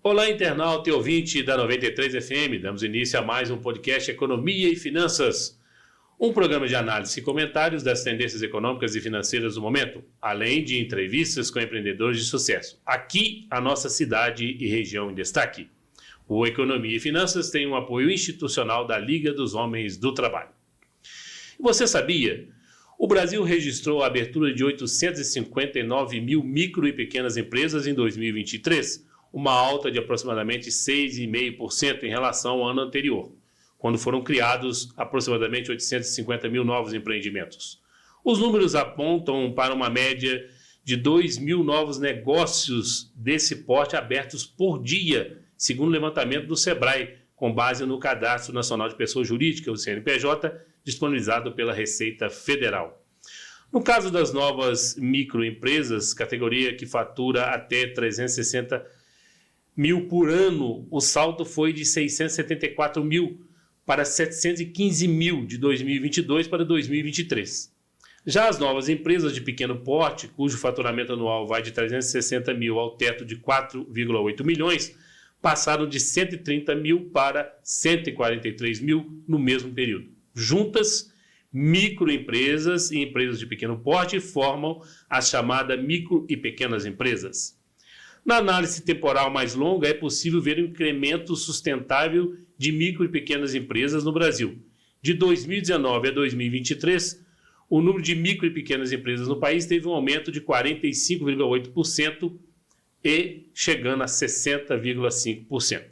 Olá, internauta e ouvinte da 93 FM. Damos início a mais um podcast Economia e Finanças, um programa de análise e comentários das tendências econômicas e financeiras do momento, além de entrevistas com empreendedores de sucesso. Aqui, a nossa cidade e região em destaque. O Economia e Finanças tem um apoio institucional da Liga dos Homens do Trabalho. Você sabia? O Brasil registrou a abertura de 859 mil micro e pequenas empresas em 2023, uma alta de aproximadamente 6,5% em relação ao ano anterior, quando foram criados aproximadamente 850 mil novos empreendimentos. Os números apontam para uma média de 2 mil novos negócios desse porte abertos por dia, segundo o levantamento do Sebrae, com base no Cadastro Nacional de Pessoas Jurídicas, o CNPJ, disponibilizado pela Receita Federal. No caso das novas microempresas, categoria que fatura até 360 mil por ano, o saldo foi de 674 mil para 715 mil de 2022 para 2023. Já as novas empresas de pequeno porte, cujo faturamento anual vai de 360 mil ao teto de 4,8 milhões, passaram de 130 mil para 143 mil no mesmo período. Juntas, microempresas e empresas de pequeno porte formam as chamadas micro e pequenas empresas. Na análise temporal mais longa, é possível ver um incremento sustentável de micro e pequenas empresas no Brasil. De 2019 a 2023, o número de micro e pequenas empresas no país teve um aumento de 45,8% e chegando a 60,5%.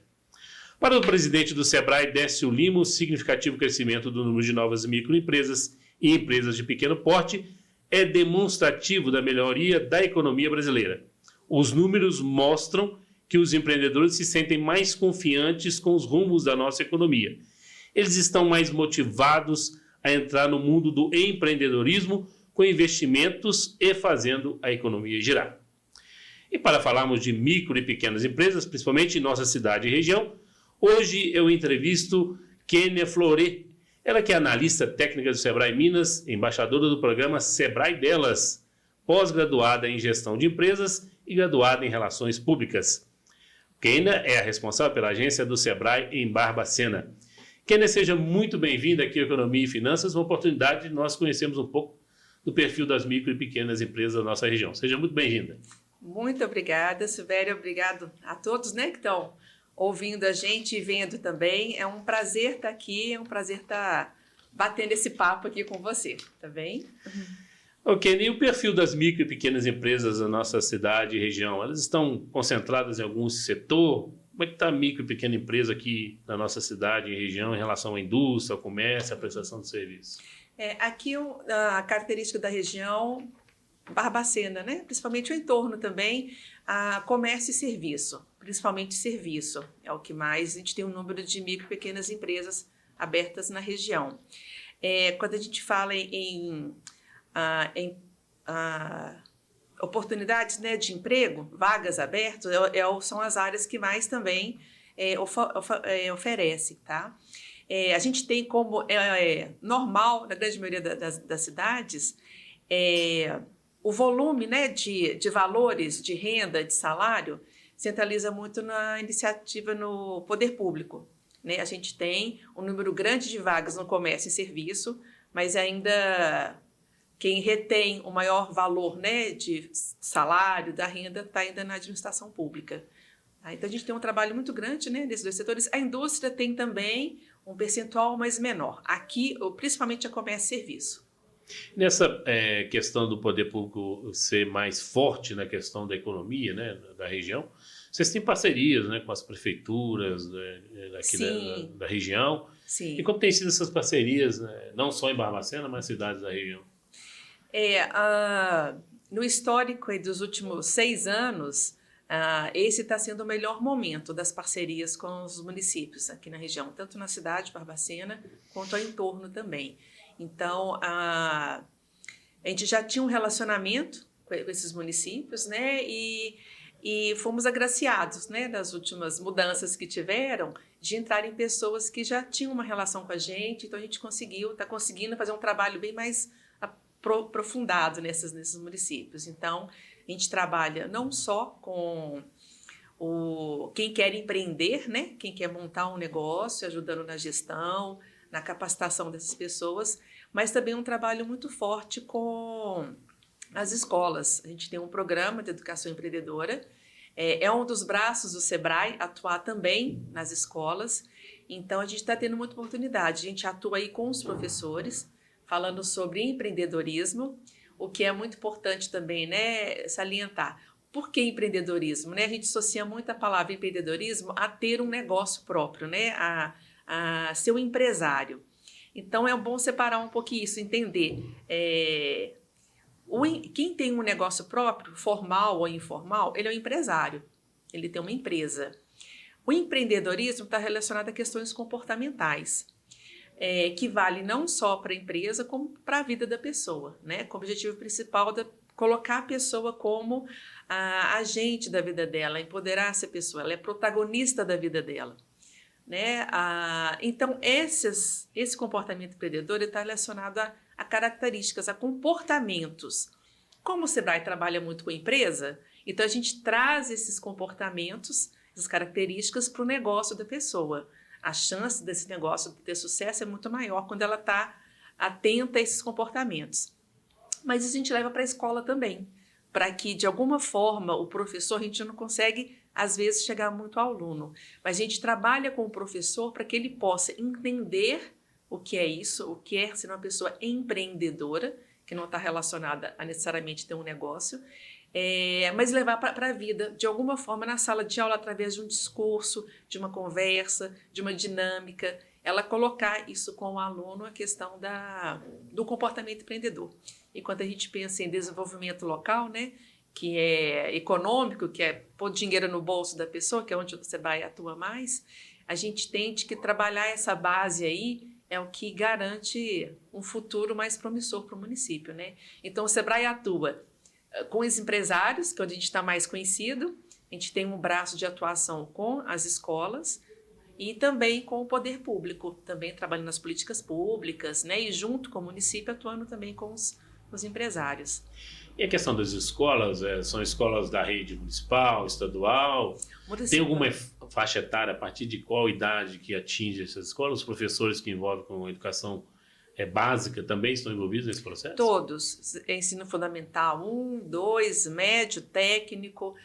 Para o presidente do Sebrae, Décio Lima, o significativo crescimento do número de novas microempresas e empresas de pequeno porte é demonstrativo da melhoria da economia brasileira. Os números mostram que os empreendedores se sentem mais confiantes com os rumos da nossa economia. Eles estão mais motivados a entrar no mundo do empreendedorismo com investimentos e fazendo a economia girar. E para falarmos de micro e pequenas empresas, principalmente em nossa cidade e região, hoje eu entrevisto Kênia Florê, ela que é analista técnica do Sebrae Minas, embaixadora do programa Sebrae Delas, pós-graduada em gestão de empresas e graduada em relações públicas. Kênia é a responsável pela agência do Sebrae em Barbacena. Kênia, seja muito bem-vinda aqui ao Economia e Finanças, uma oportunidade de nós conhecermos um pouco do perfil das micro e pequenas empresas da nossa região. Seja muito bem-vinda. Muito obrigada, Silvério. Obrigado a todos, que estão ouvindo a gente e vendo também. É um prazer estar aqui, é um prazer estar batendo esse papo aqui com você, tá bem? Ok, e o perfil das micro e pequenas empresas da nossa cidade e região? Elas estão concentradas em algum setor? Como é que está a micro e pequena empresa aqui na nossa cidade e região em relação à indústria, ao comércio, à prestação de serviços? Aqui a característica da região, Barbacena, principalmente o entorno também, a comércio e serviço, principalmente serviço. É o que mais, a gente tem um número de micro e pequenas empresas abertas na região. Quando a gente fala em oportunidades de emprego, vagas abertas, são as áreas que mais também oferece, tá? A gente tem como normal, na grande maioria das cidades, o volume de valores, de renda, de salário, centraliza muito na iniciativa no poder público. A gente tem um número grande de vagas no comércio e serviço, mas ainda quem retém o maior valor de salário, da renda, está ainda na administração pública. Então, a gente tem um trabalho muito grande nesses dois setores. A indústria tem também um percentual mais menor. Aqui, principalmente, a comércio e serviço. Nessa questão do poder público ser mais forte na questão da economia da região, vocês têm parcerias com as prefeituras daqui da região. Sim. E como têm sido essas parcerias, não só em Barbacena, mas cidades da região? No histórico dos últimos 6 anos, esse está sendo o melhor momento das parcerias com os municípios aqui na região, tanto na cidade de Barbacena, quanto ao entorno também. Então, a gente já tinha um relacionamento com esses municípios, e E fomos agraciados, né, nas últimas mudanças que tiveram, de entrarem pessoas que já tinham uma relação com a gente, então a gente está conseguindo fazer um trabalho bem mais aprofundado nesses municípios. Então, a gente trabalha não só com quem quer empreender, né, quem quer montar um negócio, ajudando na gestão, na capacitação dessas pessoas, mas também um trabalho muito forte com as escolas. A gente tem um programa de educação empreendedora, é um dos braços do Sebrae atuar também nas escolas, então a gente está tendo muita oportunidade. A gente atua aí com os professores, falando sobre empreendedorismo, o que é muito importante também, né, salientar. Por que empreendedorismo? Né? A gente associa muito a palavra empreendedorismo a ter um negócio próprio, né, a ser um empresário. Então é bom separar um pouquinho isso, entender. Quem tem um negócio próprio, formal ou informal, ele é um empresário, ele tem uma empresa. O empreendedorismo está relacionado a questões comportamentais, que vale não só para a empresa, como para a vida da pessoa, né? Com o objetivo principal de colocar a pessoa como agente da vida dela, empoderar essa pessoa, ela é protagonista da vida dela. Né? Então, esse comportamento empreendedor está relacionado a características, a comportamentos. Como o Sebrae trabalha muito com empresa, então a gente traz esses comportamentos, essas características para o negócio da pessoa. A chance desse negócio ter sucesso é muito maior quando ela está atenta a esses comportamentos. Mas isso a gente leva para a escola também, para que, de alguma forma, o professor, a gente não consegue, às vezes, chegar muito ao aluno, mas a gente trabalha com o professor para que ele possa entender o que é isso, o que é ser uma pessoa empreendedora, que não está relacionada a necessariamente ter um negócio, mas levar para a vida, de alguma forma, na sala de aula, através de um discurso, de uma conversa, de uma dinâmica, ela colocar isso com o aluno, a questão do comportamento empreendedor. E quando a gente pensa em desenvolvimento local, né, que é econômico, que é pôr dinheiro no bolso da pessoa, que é onde o Sebrae atua mais, a gente entende que trabalhar essa base aí é o que garante um futuro mais promissor para o município, né? Então, o Sebrae atua com os empresários, que é onde a gente está mais conhecido, a gente tem um braço de atuação com as escolas e também com o poder público, também trabalhando nas políticas públicas, né? E junto com o município, atuando também com os empresários. E a questão das escolas, são escolas da rede municipal, estadual? Tem alguma faixa etária, a partir de qual idade que atinge essas escolas? Os professores que envolvem com a educação básica também estão envolvidos nesse processo? Todos. Ensino fundamental 1, 2, médio, técnico,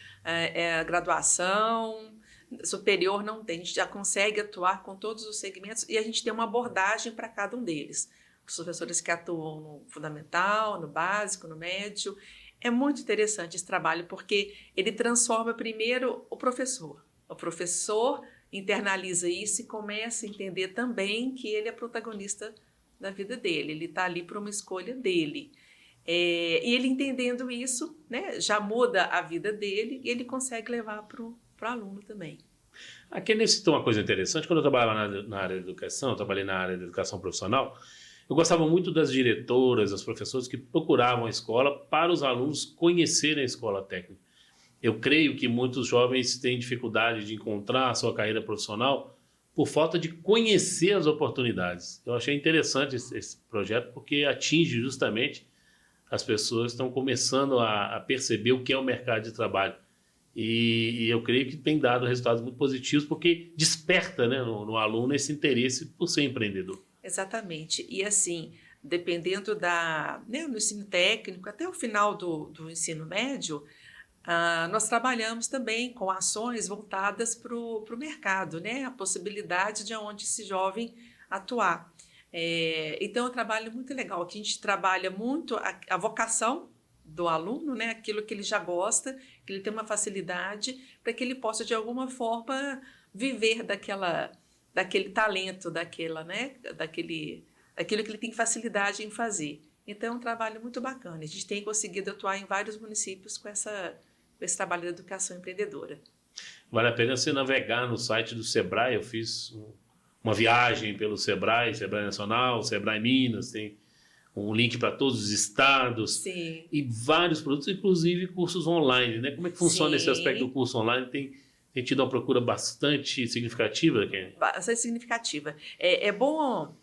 graduação, superior não tem. A gente já consegue atuar com todos os segmentos e a gente tem uma abordagem para cada um deles. Os professores que atuam no fundamental, no básico, no médio. É muito interessante esse trabalho, porque ele transforma primeiro o professor. O professor internaliza isso e começa a entender também que ele é protagonista da vida dele. Ele está ali por uma escolha dele. E ele entendendo isso, né, já muda a vida dele e ele consegue levar para o aluno também. Aqui ele citou uma coisa interessante. Quando eu trabalhava na área de educação, eu trabalhei na área de educação profissional, eu gostava muito das diretoras, das professoras que procuravam a escola para os alunos conhecerem a escola técnica. Eu creio que muitos jovens têm dificuldade de encontrar a sua carreira profissional por falta de conhecer as oportunidades. Eu achei interessante esse projeto porque atinge justamente as pessoas que estão começando a perceber o que é o mercado de trabalho. E eu creio que tem dado resultados muito positivos porque desperta, né, no aluno esse interesse por ser empreendedor. Exatamente. E assim, dependendo no ensino técnico, até o final do ensino médio, nós trabalhamos também com ações voltadas para o mercado, né? A possibilidade de onde esse jovem atuar. Então, é um trabalho muito legal, que a gente trabalha muito a vocação do aluno, né? Aquilo que ele já gosta, que ele tem uma facilidade, para que ele possa, de alguma forma, viver daquele talento, né? Daquilo que ele tem facilidade em fazer. Então, é um trabalho muito bacana. A gente tem conseguido atuar em vários municípios com esse trabalho de educação empreendedora. Vale a pena você navegar no site do Sebrae. Eu fiz uma viagem pelo Sebrae Nacional, Sebrae Minas, tem um link para todos os estados. Sim. E vários produtos, inclusive cursos online, né? Como é que funciona esse Sim. aspecto do curso online? Tem tido uma procura bastante significativa, Kenny? Bastante significativa. É bom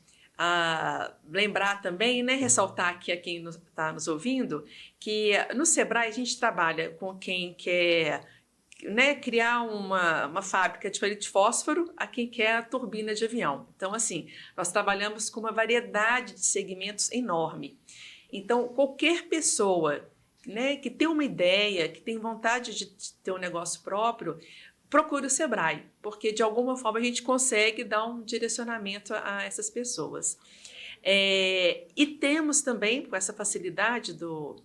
lembrar também, né, ressaltar aqui a quem está nos ouvindo, que no Sebrae a gente trabalha com quem quer, né, criar uma fábrica de palito de fósforo a quem quer a turbina de avião. Então, assim, nós trabalhamos com uma variedade de segmentos enorme. Então, qualquer pessoa, né, que tem uma ideia, que tem vontade de ter um negócio próprio, procure o Sebrae, porque de alguma forma a gente consegue dar um direcionamento a essas pessoas. E temos também, com essa facilidade do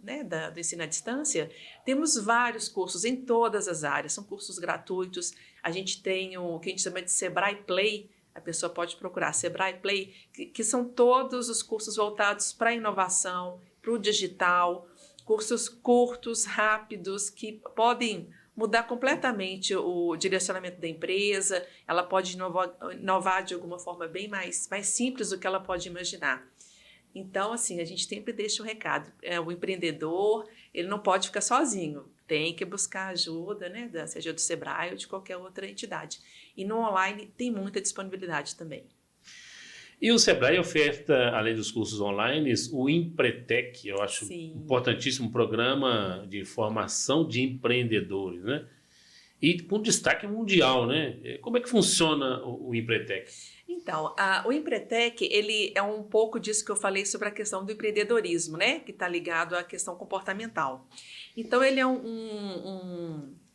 ensino à distância, temos vários cursos em todas as áreas, são cursos gratuitos. A gente tem o que a gente chama de Sebrae Play, a pessoa pode procurar Sebrae Play, que são todos os cursos voltados para a inovação, para o digital, cursos curtos, rápidos, que podem mudar completamente o direcionamento da empresa. Ela pode inovar de alguma forma bem mais simples do que ela pode imaginar. Então, assim, a gente sempre deixa um recado. O empreendedor, ele não pode ficar sozinho, tem que buscar ajuda, né, seja do Sebrae ou de qualquer outra entidade. E no online tem muita disponibilidade também. E o Sebrae oferta, além dos cursos online, o Empretec, eu acho importantíssimo programa de formação de empreendedores, né? E com destaque mundial, né? Como é que funciona o Empretec? Então, o Empretec, ele é um pouco disso que eu falei sobre a questão do empreendedorismo, né? Que está ligado à questão comportamental. Então, ele é a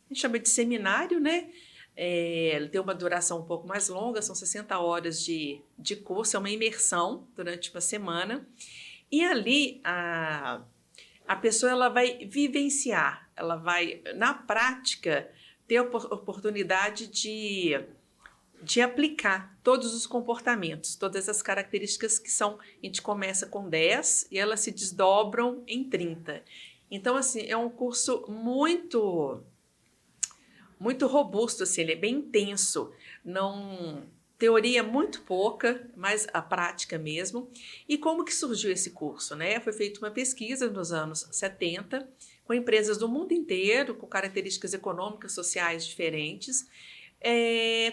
gente chama de seminário, né? Ele tem uma duração um pouco mais longa, são 60 horas de curso, é uma imersão durante uma semana. E ali a pessoa ela vai vivenciar, ela vai, na prática, ter a oportunidade de aplicar todos os comportamentos, todas as características que são, a gente começa com 10 e elas se desdobram em 30. Então, assim, é um curso muito robusto, assim, ele é bem intenso, teoria muito pouca, mas a prática mesmo. E como que surgiu esse curso, né? Foi feita uma pesquisa nos anos 70, com empresas do mundo inteiro, com características econômicas, sociais diferentes,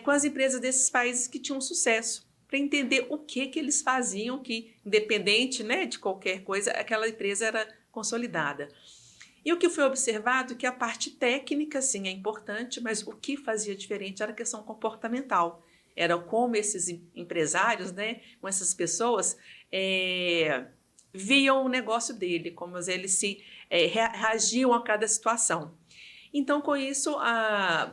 com as empresas desses países que tinham sucesso, para entender o que eles faziam, que independente, né, de qualquer coisa, aquela empresa era consolidada. E o que foi observado é que a parte técnica, sim, é importante, mas o que fazia diferente era a questão comportamental. Era como esses empresários, né, com essas pessoas, viam o negócio dele, como eles reagiam a cada situação. Então, com isso,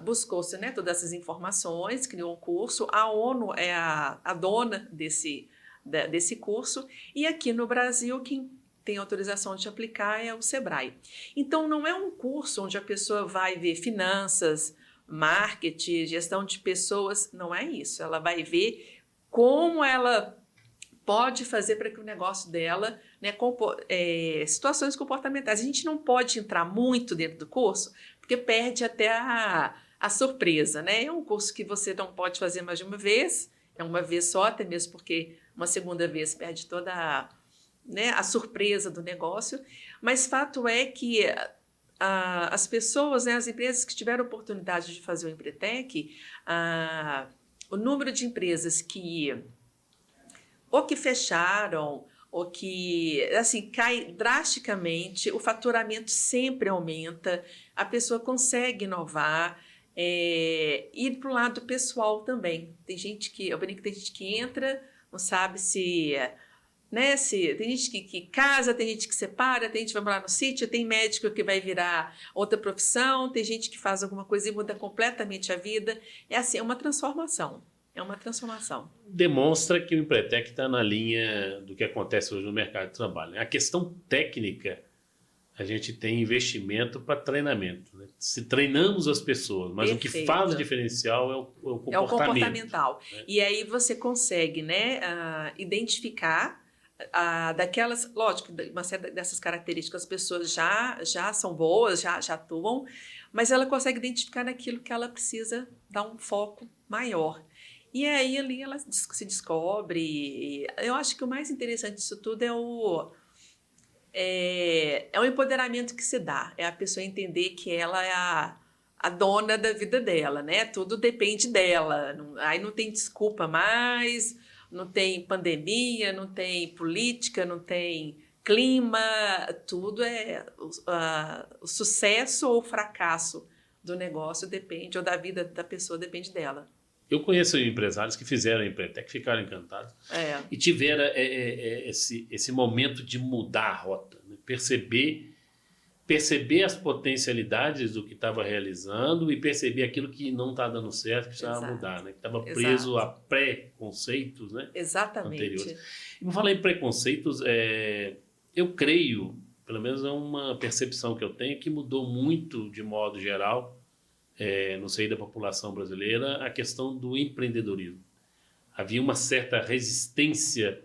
buscou-se, né, todas essas informações, criou um curso. A ONU é a dona desse curso, e aqui no Brasil, quem tem autorização de aplicar é o Sebrae. Então, não é um curso onde a pessoa vai ver finanças, marketing, gestão de pessoas, não é isso. Ela vai ver como ela pode fazer para que o negócio dela, né, situações comportamentais. A gente não pode entrar muito dentro do curso, porque perde até a surpresa, né? É um curso que você não pode fazer mais de uma vez, é uma vez só, até mesmo porque uma segunda vez perde toda a surpresa do negócio, mas fato é que as pessoas, né, as empresas que tiveram oportunidade de fazer o Empretec, o número de empresas que ou que fecharam, ou que, assim, cai drasticamente, o faturamento sempre aumenta, a pessoa consegue inovar, ir para o lado pessoal também. Tem gente eu brinco que tem gente que entra, não sabe tem gente que casa, tem gente que separa, tem gente que vai morar no sítio, tem médico que vai virar outra profissão, tem gente que faz alguma coisa e muda completamente a vida. É assim, é uma transformação. É uma transformação. Demonstra que o Empretec está na linha do que acontece hoje no mercado de trabalho. A questão técnica, a gente tem investimento para treinamento, né? Se treinamos as pessoas, mas Perfeito. O que faz o diferencial é o comportamento. É o comportamental. Né? E aí você consegue, né, identificar daquelas, lógico, uma série dessas características as pessoas já são boas, já atuam, mas ela consegue identificar naquilo que ela precisa dar um foco maior. E aí ali ela se descobre. Eu acho que o mais interessante disso tudo é é um empoderamento que se dá, é a pessoa entender que ela é a dona da vida dela, né? Tudo depende dela, aí não tem desculpa mais, não tem pandemia, não tem política, não tem clima, tudo o sucesso ou o fracasso do negócio depende, ou da vida da pessoa depende dela. Eu conheço empresários que fizeram a Empretec, ficaram encantados e tiveram esse momento de mudar a rota, né? Perceber as potencialidades do que estava realizando e perceber aquilo que não está dando certo, que precisava mudar, né? Que estava preso a preconceitos, né? Exatamente. Anteriores. E por falar em preconceitos, eu creio, pelo menos é uma percepção que eu tenho, que mudou muito de modo geral, no seio da população brasileira, a questão do empreendedorismo. Havia uma certa resistência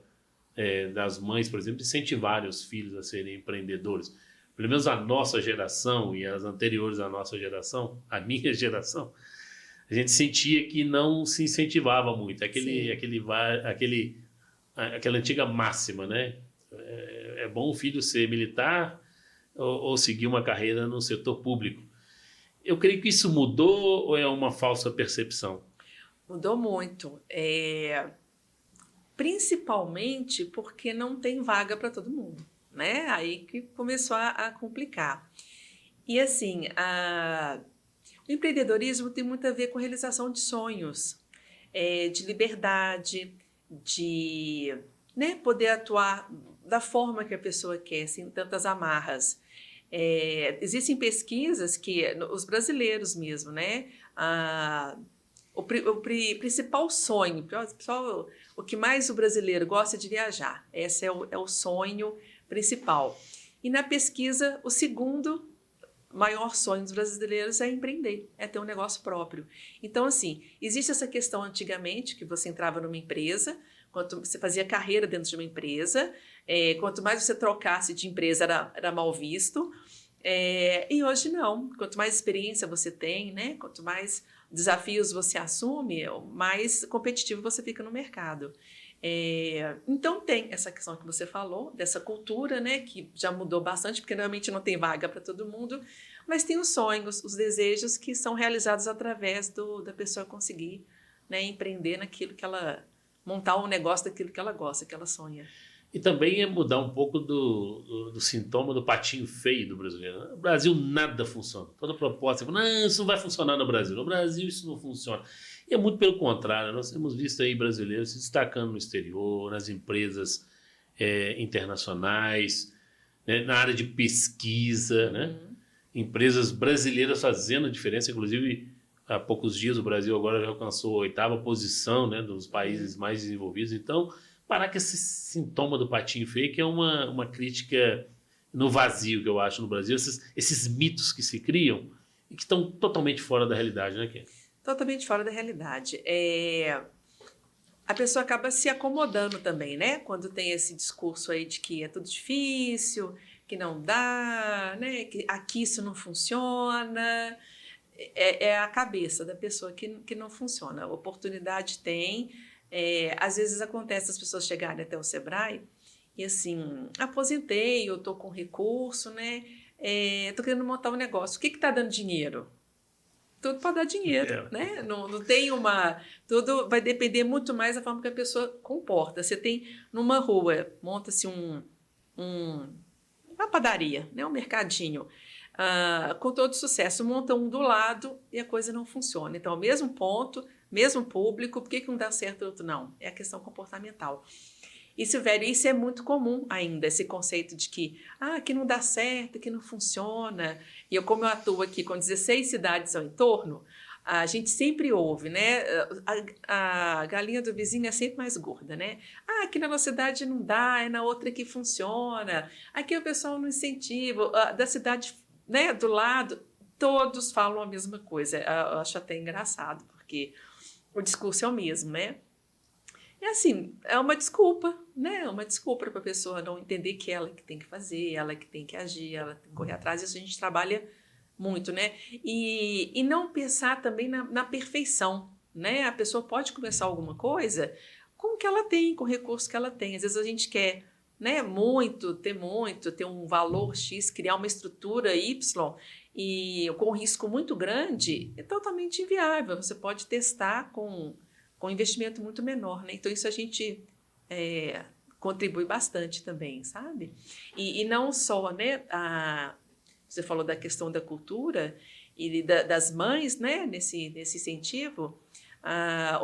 das mães, por exemplo, de incentivarem os filhos a serem empreendedores. Pelo menos a nossa geração e as anteriores à nossa geração, a minha geração, a gente sentia que não se incentivava muito. Aquela antiga máxima, né? É bom o filho ser militar ou seguir uma carreira no setor público. Eu creio que isso mudou ou é uma falsa percepção? Mudou muito. Principalmente porque não tem vaga para todo mundo, né? Aí que começou a complicar. E assim, o empreendedorismo tem muito a ver com a realização de sonhos, de liberdade, de, né, poder atuar da forma que a pessoa quer, sem tantas amarras. Existem pesquisas que, os brasileiros mesmo, né? O principal sonho, o que mais o brasileiro gosta de viajar, esse é o sonho principal. E na pesquisa, o segundo maior sonho dos brasileiros é empreender, é ter um negócio próprio. Então, assim, existe essa questão antigamente, que você entrava numa empresa, quanto você fazia carreira dentro de uma empresa, quanto mais você trocasse de empresa era mal visto, e hoje não. Quanto mais experiência você tem, né, quanto mais desafios você assume, mais competitivo você fica no mercado. Então tem essa questão que você falou, dessa cultura, né, que já mudou bastante, porque realmente não tem vaga para todo mundo, mas tem os sonhos, os desejos que são realizados através da pessoa conseguir, né, empreender naquilo que ela... montar um negócio daquilo que ela gosta, que ela sonha. E também é mudar um pouco do sintoma do patinho feio do brasileiro. No Brasil nada funciona. Toda proposta, não, isso não vai funcionar no Brasil. No Brasil isso não funciona. E é muito pelo contrário. Nós temos visto aí brasileiros se destacando no exterior, nas empresas internacionais, né, na área de pesquisa, né? Empresas brasileiras fazendo a diferença. Inclusive, há poucos dias o Brasil agora já alcançou a 8ª posição, né, dos países mais desenvolvidos. Então, parar com esse sintoma do patinho feio, que é uma crítica no vazio que eu acho no Brasil, esses mitos que se criam e que estão totalmente fora da realidade, né, Ken? Totalmente fora da realidade. A pessoa acaba se acomodando também, né? Quando tem esse discurso aí de que é tudo difícil, que não dá, né? Que aqui isso não funciona. É a cabeça da pessoa que não funciona. A oportunidade tem... às vezes acontece as pessoas chegarem até o Sebrae e assim, aposentei, eu estou com recurso, né? Estou querendo montar um negócio. O que está dando dinheiro? Tudo para dar dinheiro, né? Não tem tudo vai depender muito mais da forma que a pessoa comporta. Você tem numa rua, monta-se uma padaria, né? Um mercadinho. Com todo sucesso, monta um do lado e a coisa não funciona. Então, ao mesmo ponto, mesmo público, por que um dá certo e o outro não? É a questão comportamental. E, Silvério, isso é muito comum ainda, esse conceito de que não dá certo, que não funciona. E como eu atuo aqui com 16 cidades ao entorno, a gente sempre ouve, né? A galinha do vizinho é sempre mais gorda, né? Aqui na nossa cidade não dá, é na outra que funciona. Aqui o pessoal não incentiva. Da cidade, né, do lado, todos falam a mesma coisa. Eu acho até engraçado, porque o discurso é o mesmo, né? É assim, é uma desculpa, né? É uma desculpa para a pessoa não entender que ela que tem que fazer, ela que tem que agir, ela tem que correr atrás. Isso a gente trabalha muito, né? E não pensar também na perfeição, né? A pessoa pode começar alguma coisa com o que ela tem, com o recurso que ela tem. Às vezes a gente quer né, ter um valor X, criar uma estrutura Y e com um risco muito grande, é totalmente inviável. Você pode testar com investimento muito menor, né? Então, isso a gente contribui bastante também, sabe? E não só, né, você falou da questão da cultura e das mães, né, nesse incentivo.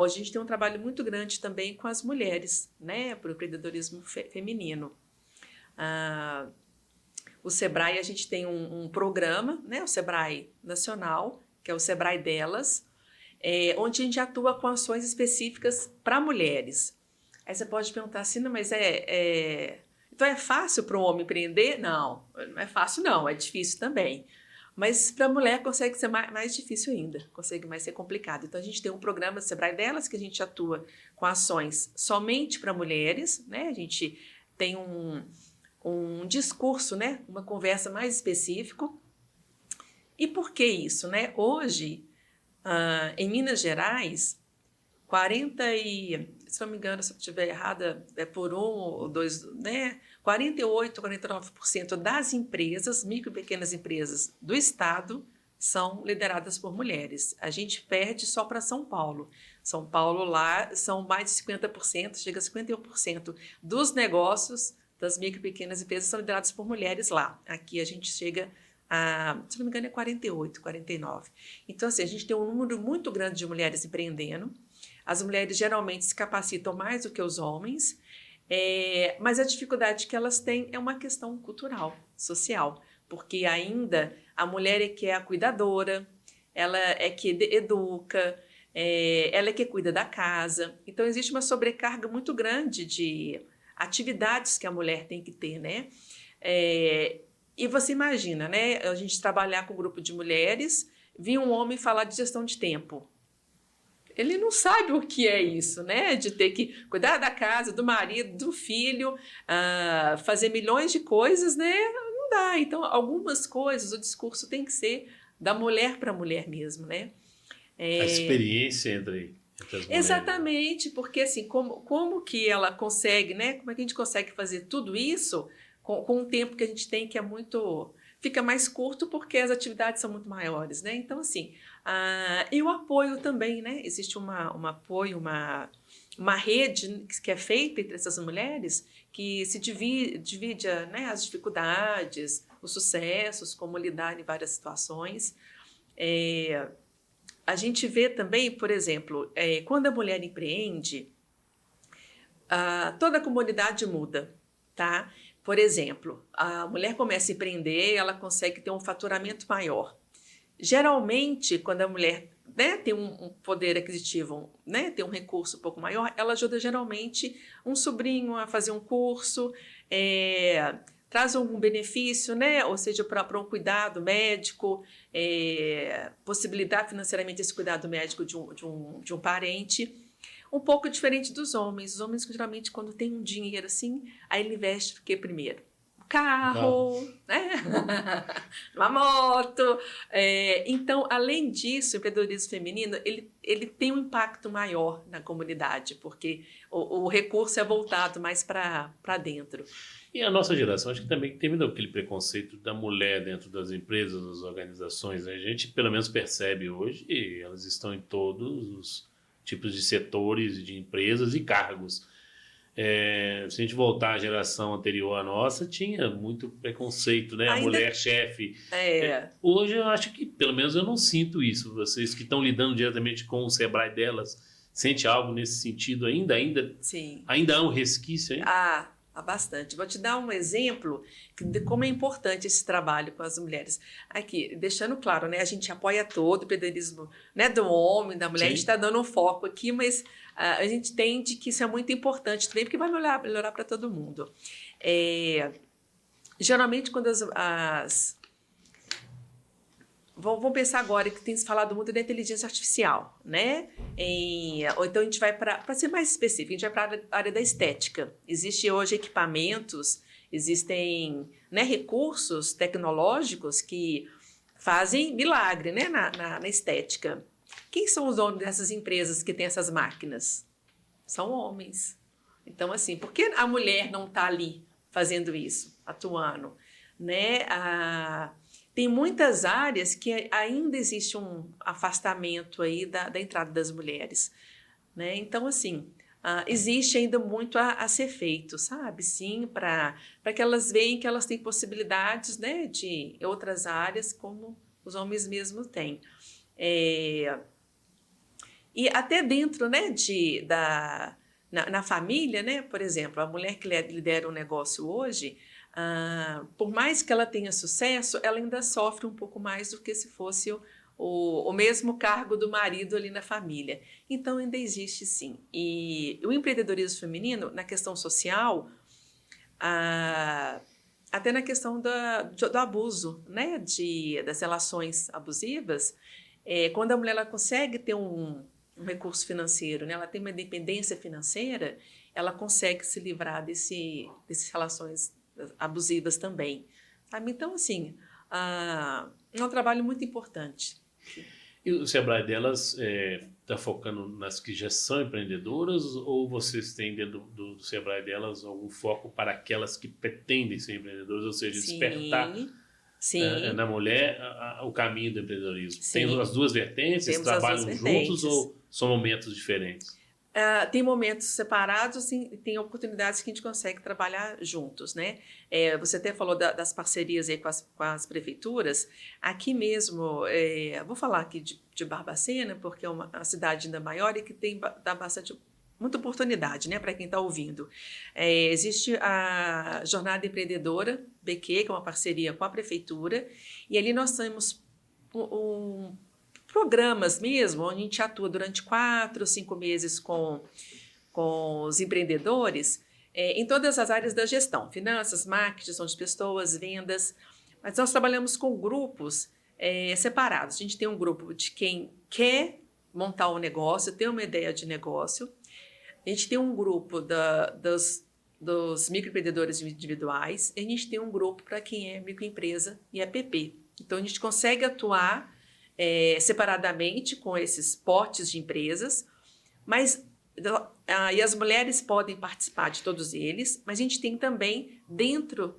Hoje a gente tem um trabalho muito grande também com as mulheres, né, para o empreendedorismo feminino. O Sebrae, a gente tem um programa, né, o Sebrae Nacional, que é o Sebrae Delas, onde a gente atua com ações específicas para mulheres. Aí você pode perguntar assim, não, mas então é fácil para um homem empreender? Não, não é fácil não, é difícil também. Mas para a mulher consegue ser mais difícil ainda, consegue mais ser complicado. Então a gente tem um programa Sebrae Delas que a gente atua com ações somente para mulheres, né? A gente tem um discurso, né? Uma conversa mais específico. E por que isso, né? Hoje, em Minas Gerais, se não me engano, se eu estiver errada, por 1 ou 2, né? 48%, 49% das empresas, micro e pequenas empresas do estado, são lideradas por mulheres. A gente perde só para São Paulo. São Paulo lá são mais de 50%, chega a 51% dos negócios das micro e pequenas empresas são liderados por mulheres lá. Aqui a gente chega se não me engano, é 48%, 49%. Então, assim, a gente tem um número muito grande de mulheres empreendendo. As mulheres geralmente se capacitam mais do que os homens, mas a dificuldade que elas têm é uma questão cultural, social, porque ainda a mulher é que é a cuidadora, ela é que educa, ela é que cuida da casa. Então, existe uma sobrecarga muito grande de atividades que a mulher tem que ter, né? E você imagina, né? A gente trabalhar com um grupo de mulheres, vir um homem falar de gestão de tempo. Ele não sabe o que é isso, né? De ter que cuidar da casa, do marido, do filho, fazer milhões de coisas, né? Não dá. Então, algumas coisas, o discurso tem que ser da mulher para a mulher mesmo, né? A experiência entre as mulheres. Exatamente, porque assim, como que ela consegue, né? Como é que a gente consegue fazer tudo isso com um tempo que a gente tem que é muito... Fica mais curto porque as atividades são muito maiores, né? Então, assim, e o apoio também, né? Existe um apoio, uma rede que é feita entre essas mulheres que se divide né, as dificuldades, os sucessos, como lidar em várias situações. A gente vê também, por exemplo, quando a mulher empreende, toda a comunidade muda, tá? Por exemplo, a mulher começa a empreender, ela consegue ter um faturamento maior. Geralmente, quando a mulher, né, tem um poder aquisitivo, né, tem um recurso um pouco maior, ela ajuda geralmente um sobrinho a fazer um curso, traz algum benefício, né, ou seja, para um cuidado médico, possibilitar financeiramente esse cuidado médico de um parente. Um pouco diferente dos homens. Os homens, geralmente, quando tem um dinheiro assim, aí ele investe o que primeiro? Carro, né? Uma moto. Então, além disso, o empreendedorismo feminino, ele tem um impacto maior na comunidade, porque o recurso é voltado mais para dentro. E a nossa geração, acho que também terminou aquele preconceito da mulher dentro das empresas, das organizações. A gente, pelo menos, percebe hoje, e elas estão em todos os tipos de setores, de empresas e cargos. Se a gente voltar à geração anterior à nossa, tinha muito preconceito, né? A mulher chefe. Hoje eu acho que, pelo menos eu não sinto isso. Vocês que estão lidando diretamente com o Sebrae Delas, sente algo nesse sentido ainda? Sim. Ainda há um resquício aí? Há bastante. Vou te dar um exemplo de como é importante esse trabalho com as mulheres. Aqui, deixando claro, né, a gente apoia todo o empreendedorismo, né, do homem, da mulher. Sim. A gente está dando um foco aqui, mas a gente entende que isso é muito importante também, porque vai melhorar para todo mundo. Geralmente, quando vamos pensar agora que tem se falado muito da inteligência artificial, né? Ou então a gente vai para ser mais específico, a gente vai para a área da estética. Existem hoje equipamentos, existem, né, recursos tecnológicos que fazem milagre, né, na estética. Quem são os donos dessas empresas que têm essas máquinas? São homens. Então, assim, por que a mulher não está ali fazendo isso, atuando, né? Tem muitas áreas que ainda existe um afastamento aí da entrada das mulheres, né? Então, assim, existe ainda muito a ser feito, sabe? Sim, para que elas vejam que elas têm possibilidades, né, de outras áreas, como os homens mesmo têm. E até dentro, né, na família, né, por exemplo, a mulher que lidera um negócio hoje, por mais que ela tenha sucesso, ela ainda sofre um pouco mais do que se fosse o mesmo cargo do marido ali na família. Então, ainda existe, sim. E o empreendedorismo feminino, na questão social, até na questão do abuso, né, das relações abusivas, quando a mulher ela consegue ter um recurso financeiro, né, ela tem uma independência financeira, ela consegue se livrar dessas relações abusivas também. Sabe? Então, assim, é um trabalho muito importante. E o Sebrae delas está focando nas que já são empreendedoras, ou vocês têm dentro do Sebrae delas algum foco para aquelas que pretendem ser empreendedoras, ou seja, despertar na mulher o caminho do empreendedorismo? Sim. Tem as duas vertentes, eles trabalham juntos ou são momentos diferentes? Tem momentos separados e tem oportunidades que a gente consegue trabalhar juntos, né? Você até falou das parcerias aí com as prefeituras. Aqui mesmo, vou falar aqui de Barbacena, porque é uma cidade ainda maior e que dá muita oportunidade, né, para quem está ouvindo. Existe a Jornada Empreendedora BQ, que é uma parceria com a prefeitura, e ali nós temos programas mesmo, onde a gente atua durante 4 ou 5 meses com os empreendedores em todas as áreas da gestão, finanças, marketing, gestão de pessoas, vendas, mas nós trabalhamos com grupos separados. A gente tem um grupo de quem quer montar um negócio, ter uma ideia de negócio, a gente tem um grupo dos microempreendedores individuais, e a gente tem um grupo para quem é microempresa e EPP. Então, a gente consegue atuar separadamente com esses potes de empresas, mas e as mulheres podem participar de todos eles, mas a gente tem também, dentro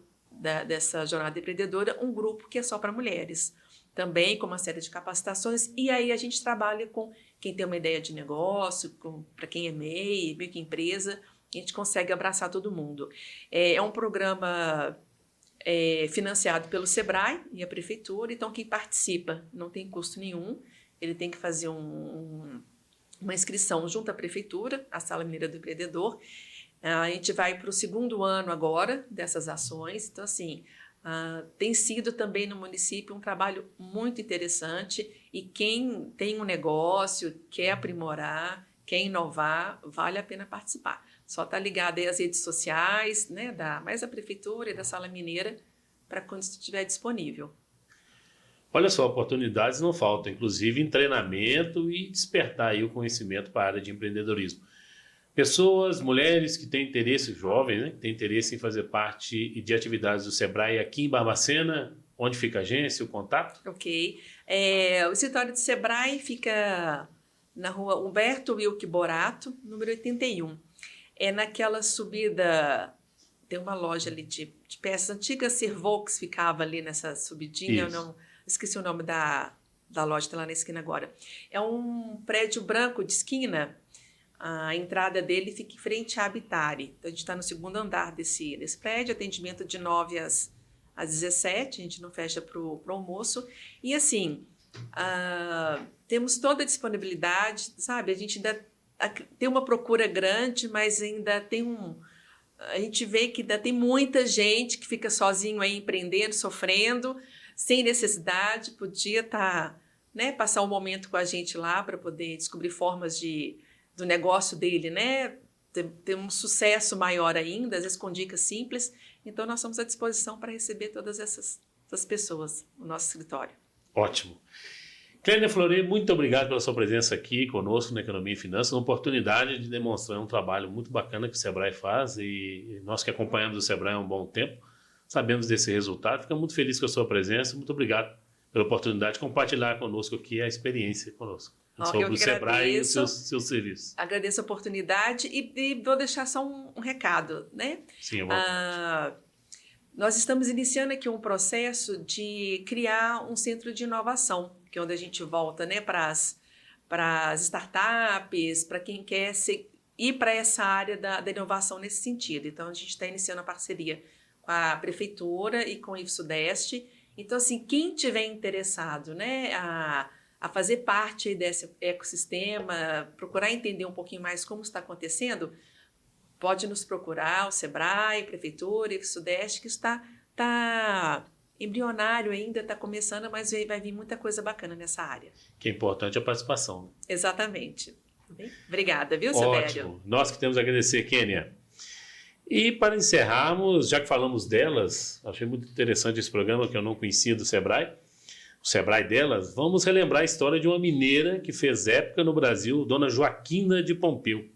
dessa jornada empreendedora, um grupo que é só para mulheres, também com uma série de capacitações, e aí a gente trabalha com quem tem uma ideia de negócio, para quem é MEI, microempresa, a gente consegue abraçar todo mundo. É um programa financiado pelo Sebrae e a prefeitura, então quem participa não tem custo nenhum, ele tem que fazer uma inscrição junto à prefeitura, a Sala Mineira do Empreendedor. A gente vai para o 2º ano agora dessas ações, então assim, tem sido também no município um trabalho muito interessante, e quem tem um negócio, quer aprimorar, quer inovar, vale a pena participar. Só está ligado aí às redes sociais, né, mais da prefeitura e da Sala Mineira, para quando estiver disponível. Olha só, oportunidades não faltam, inclusive em treinamento e despertar aí o conhecimento para a área de empreendedorismo. Pessoas, mulheres que têm interesse, jovens, né, que têm interesse em fazer parte de atividades do Sebrae aqui em Barbacena, onde fica a agência, o contato? Ok. O escritório do Sebrae fica na rua Humberto Wilke Borato, número 81. É naquela subida, tem uma loja ali de peças antigas, Servox ficava ali nessa subidinha, eu não esqueci o nome da loja, está lá na esquina agora. É um prédio branco de esquina, a entrada dele fica em frente à Habitare. Então, a gente está no 2º andar desse prédio, atendimento de 9 às 17, a gente não fecha para o almoço. E assim, temos toda a disponibilidade, sabe? A gente ainda tem uma procura grande, mas ainda a gente vê que ainda tem muita gente que fica sozinho aí empreendendo, sofrendo, sem necessidade, podia passar um momento com a gente lá para poder descobrir formas do negócio dele, né? Ter um sucesso maior ainda, às vezes com dicas simples. Então, nós estamos à disposição para receber todas essas pessoas no nosso escritório. Ótimo. Clélia Fleury, muito obrigado pela sua presença aqui conosco na Economia e Finanças, uma oportunidade de demonstrar um trabalho muito bacana que o Sebrae faz, e nós que acompanhamos o Sebrae há um bom tempo, sabemos desse resultado. Ficamos muito felizes com a sua presença, muito obrigado pela oportunidade de compartilhar conosco aqui a experiência conosco. sobre o Sebrae e o seu serviço. Agradeço a oportunidade e vou deixar só um recado, né? Sim, nós estamos iniciando aqui um processo de criar um centro de inovação, que é onde a gente volta, né, para as startups, para quem quer ir para essa área da inovação nesse sentido. Então, a gente está iniciando a parceria com a Prefeitura e com o IFSudeste. Então, assim, quem tiver interessado, né, a fazer parte desse ecossistema, procurar entender um pouquinho mais como está acontecendo, pode nos procurar, o Sebrae, Prefeitura, IFSudeste, que está embrionário ainda, está começando, mas vai vir muita coisa bacana nessa área. Que é importante a participação. Exatamente. Obrigada, viu, Silvério? Ótimo. Nós que temos a agradecer, Kênia. E para encerrarmos, já que falamos delas, achei muito interessante esse programa que eu não conhecia do Sebrae, o Sebrae delas, vamos relembrar a história de uma mineira que fez época no Brasil, Dona Joaquina de Pompeu.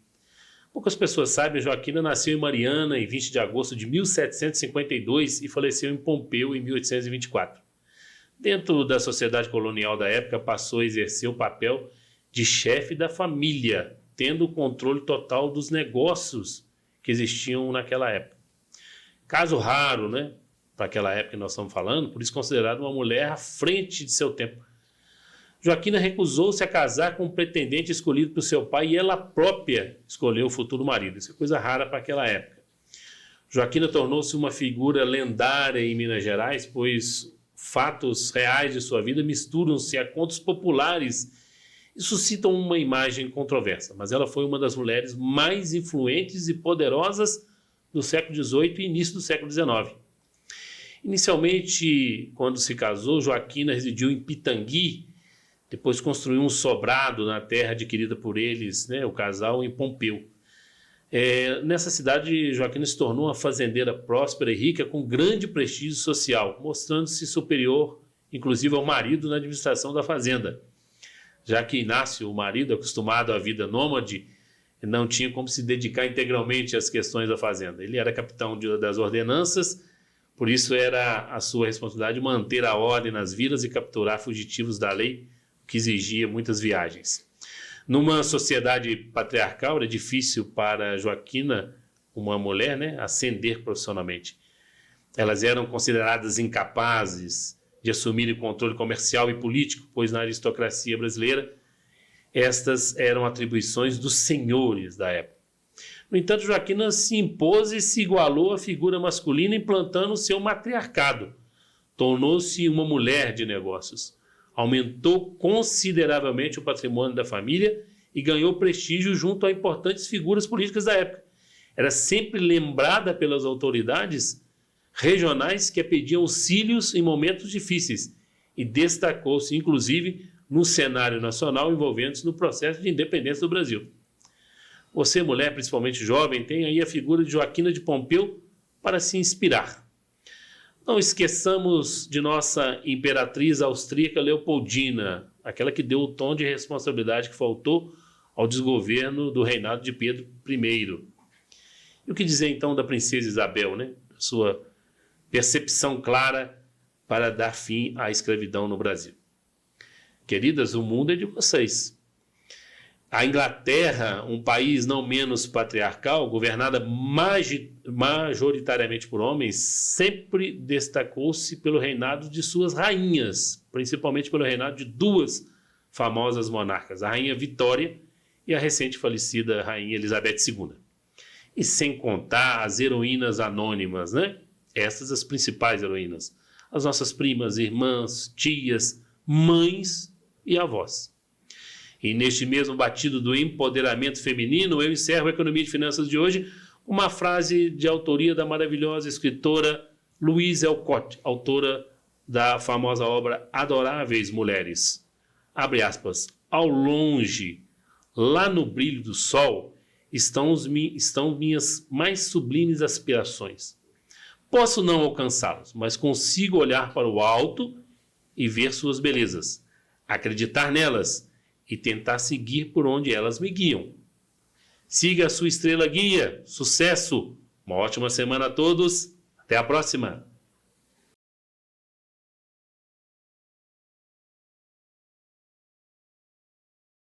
Poucas pessoas sabem, Joaquina nasceu em Mariana em 20 de agosto de 1752 e faleceu em Pompeu em 1824. Dentro da sociedade colonial da época, passou a exercer o papel de chefe da família, tendo o controle total dos negócios que existiam naquela época. Caso raro, né? Para aquela época que nós estamos falando, por isso considerada uma mulher à frente de seu tempo. Joaquina recusou-se a casar com um pretendente escolhido por seu pai e ela própria escolheu o futuro marido. Isso é coisa rara para aquela época. Joaquina tornou-se uma figura lendária em Minas Gerais, pois fatos reais de sua vida misturam-se a contos populares e suscitam uma imagem controversa. Mas ela foi uma das mulheres mais influentes e poderosas do século XVIII e início do século XIX. Inicialmente, quando se casou, Joaquina residiu em Pitangui, depois construiu um sobrado na terra adquirida por eles, né, o casal, em Pompeu. Nessa cidade, Joaquina se tornou uma fazendeira próspera e rica com grande prestígio social, mostrando-se superior, inclusive, ao marido na administração da fazenda. Já que Inácio, o marido, acostumado à vida nômade, não tinha como se dedicar integralmente às questões da fazenda. Ele era capitão das ordenanças, por isso era a sua responsabilidade manter a ordem nas vilas e capturar fugitivos da lei, que exigia muitas viagens. Numa sociedade patriarcal, era difícil para Joaquina, uma mulher, né, ascender profissionalmente. Elas eram consideradas incapazes de assumir o controle comercial e político, pois na aristocracia brasileira estas eram atribuições dos senhores da época. No entanto, Joaquina se impôs e se igualou à figura masculina, implantando o seu matriarcado. Tornou-se uma mulher de negócios. Aumentou consideravelmente o patrimônio da família e ganhou prestígio junto a importantes figuras políticas da época. Era sempre lembrada pelas autoridades regionais que a pediam auxílios em momentos difíceis e destacou-se, inclusive, no cenário nacional, envolvendo-se no processo de independência do Brasil. Você, mulher, principalmente jovem, tem aí a figura de Joaquina de Pompeu para se inspirar. Não esqueçamos de nossa imperatriz austríaca Leopoldina, aquela que deu o tom de responsabilidade que faltou ao desgoverno do reinado de Pedro I. E o que dizer então da princesa Isabel, né? Sua percepção clara para dar fim à escravidão no Brasil. Queridas, o mundo é de vocês. A Inglaterra, um país não menos patriarcal, governada majoritariamente por homens, sempre destacou-se pelo reinado de suas rainhas, principalmente pelo reinado de duas famosas monarcas, a Rainha Vitória e a recente falecida Rainha Elizabeth II. E sem contar as heroínas anônimas, né? Essas as principais heroínas. As nossas primas, irmãs, tias, mães e avós. E neste mesmo batido do empoderamento feminino, eu encerro a Economia de Finanças de hoje com uma frase de autoria da maravilhosa escritora Louise Alcott, autora da famosa obra Adoráveis Mulheres. Abre aspas. Ao longe, lá no brilho do sol, estão minhas mais sublimes aspirações. Posso não alcançá-las, mas consigo olhar para o alto e ver suas belezas, acreditar nelas e tentar seguir por onde elas me guiam. Siga a sua estrela guia. Sucesso! Uma ótima semana a todos. Até a próxima!